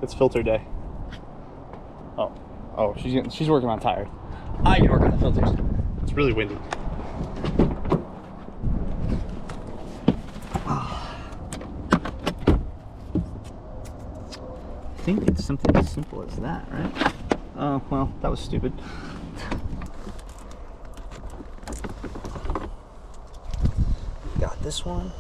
It's filter day. Oh, she's working on tires. I can work on the filters. It's really windy. I think it's something as simple as that, right? Oh, well, that was stupid. Got this one.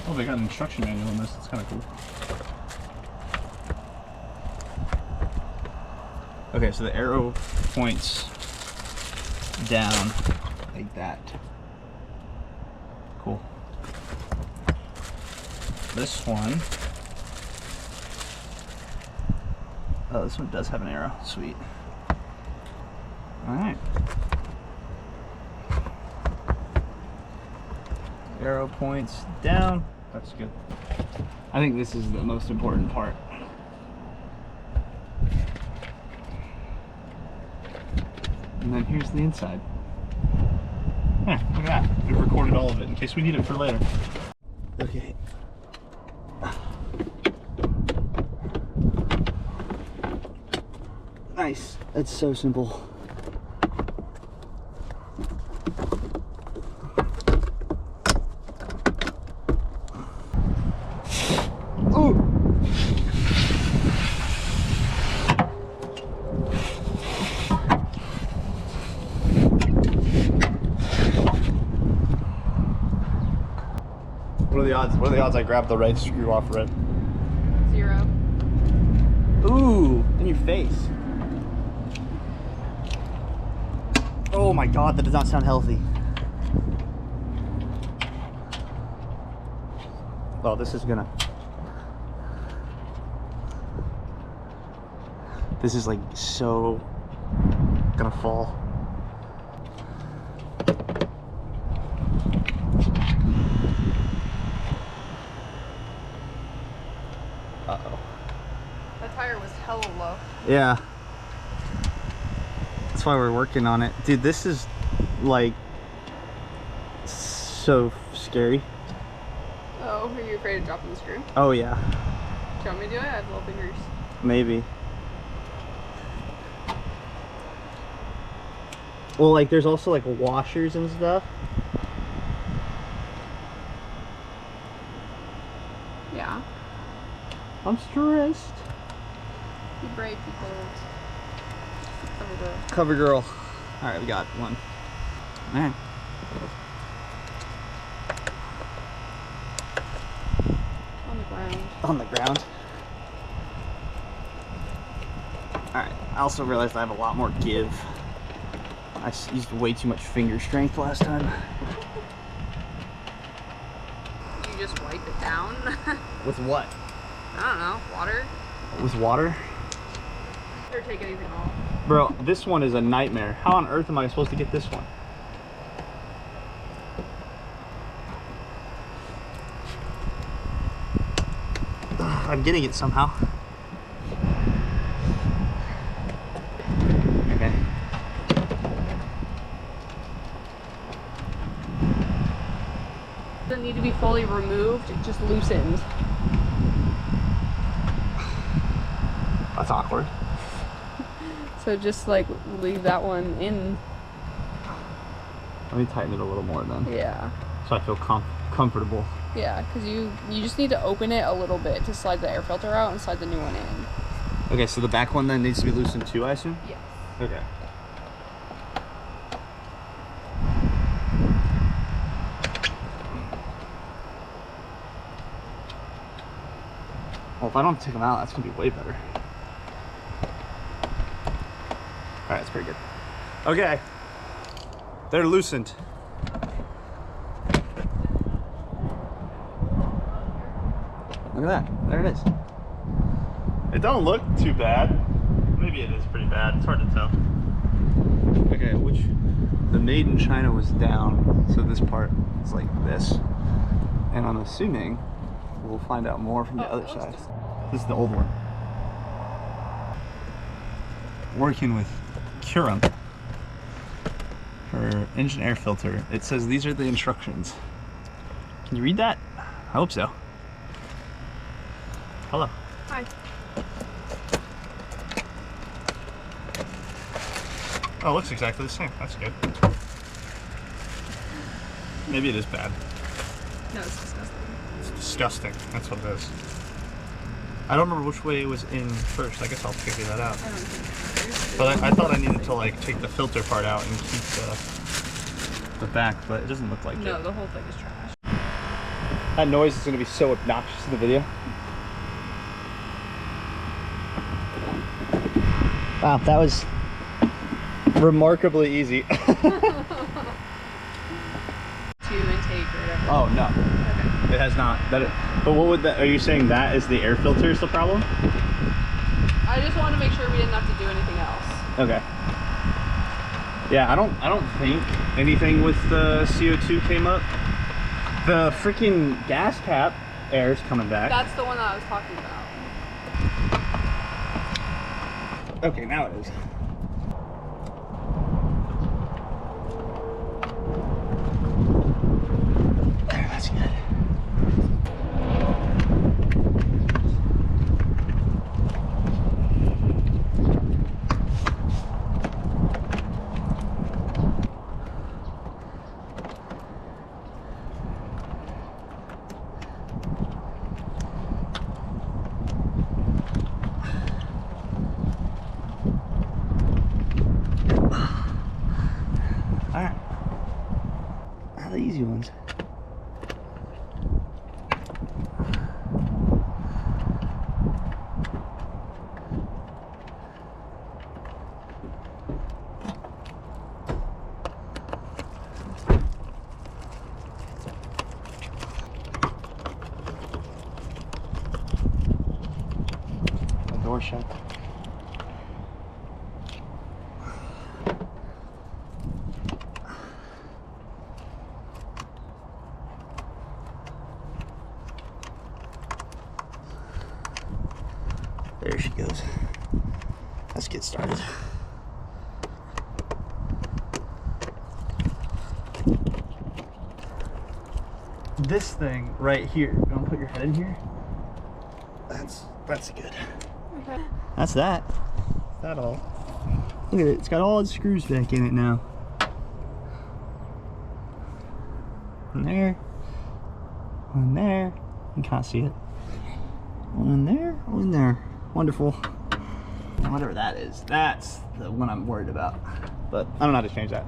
Oh, they got an instruction manual on this. It's kind of cool. Okay, so the arrow points down like that. Cool. This one. Oh, this one does have an arrow. Sweet. Alright. Arrow points down. That's good. I think this is the most important part. And then here's the inside. Look at that. We've recorded all of it in case we need it for later. Okay. Nice. It's so simple. Ooh. What are the odds? What are the odds I grab the right screw off red? 0. Ooh, in your face. Oh my god, that does not sound healthy. Oh, this is gonna... This is like so gonna fall. Uh-oh. That tire was hella low. Yeah. That's why we're working on it. Dude, this is like so scary. Oh, are you afraid of dropping the screw? Oh yeah, Do you want me to do it? I have little fingers. maybe. Well, like there's also like washers and stuff. Yeah. I'm stressed. Be brave, people. Cover girl. Cover girl. All right, we got one. All right. On the ground. On the ground. All right. I also realized I have a lot more give. I used way too much finger strength last time. You just wipe it down? With what? I don't know. Water? With water? Or take anything off. Bro, this one is a nightmare. How on earth am I supposed to get this one? Ugh, I'm getting it somehow. Okay. Doesn't need to be fully removed, it just loosened. That's awkward. So just like leave that one in. Let me tighten it a little more then. Yeah. So I feel comfortable. Yeah, because you just need to open it a little bit to slide the air filter out and slide the new one in. Okay, so the back one then needs to be loosened too, I assume? Yes. Okay. Well, if I don't take them out, that's gonna be way better. All right, that's pretty good. Okay, they're loosened. Look at that, there it is. It don't look too bad. Maybe it is pretty bad. It's hard to tell. Okay, the made in China was down, so this part is like this. And I'm assuming we'll find out more from the other side. This is the old one. Working with Curum. for engine air filter. It says these are the instructions. Can you read that? I hope so. Hello. Hi. Oh, it looks exactly the same. That's good. Maybe it is bad. No, it's disgusting. It's disgusting. That's what it is. I don't remember which way it was in first. I guess I'll figure that out. I don't think But I thought I needed to like take the filter part out and keep The back, but it doesn't look like no, it. the whole thing is trash. That noise is going to be so obnoxious in the video. Wow, that was remarkably easy. To intake or whatever. Oh no, Okay. it has not. But what would that? Are you saying that is the air filter is the problem? I just wanted to make sure we didn't have to do anything else. Okay. Yeah, I don't think anything with the CO2 came up. The freaking gas cap air is coming back. That's the one that I was talking about. Okay, now it is. There, that's good. Alright. Now the easy ones. The door shut. There she goes. Let's get started. This thing right here, you want to put your head in here? That's good. Okay. That's that. That all. Look at it, it's got all its screws back in it now. One there. One there. You can't see it. One there, one there. Wonderful. Whatever that is, that's the one I'm worried about. But I don't know how to change that.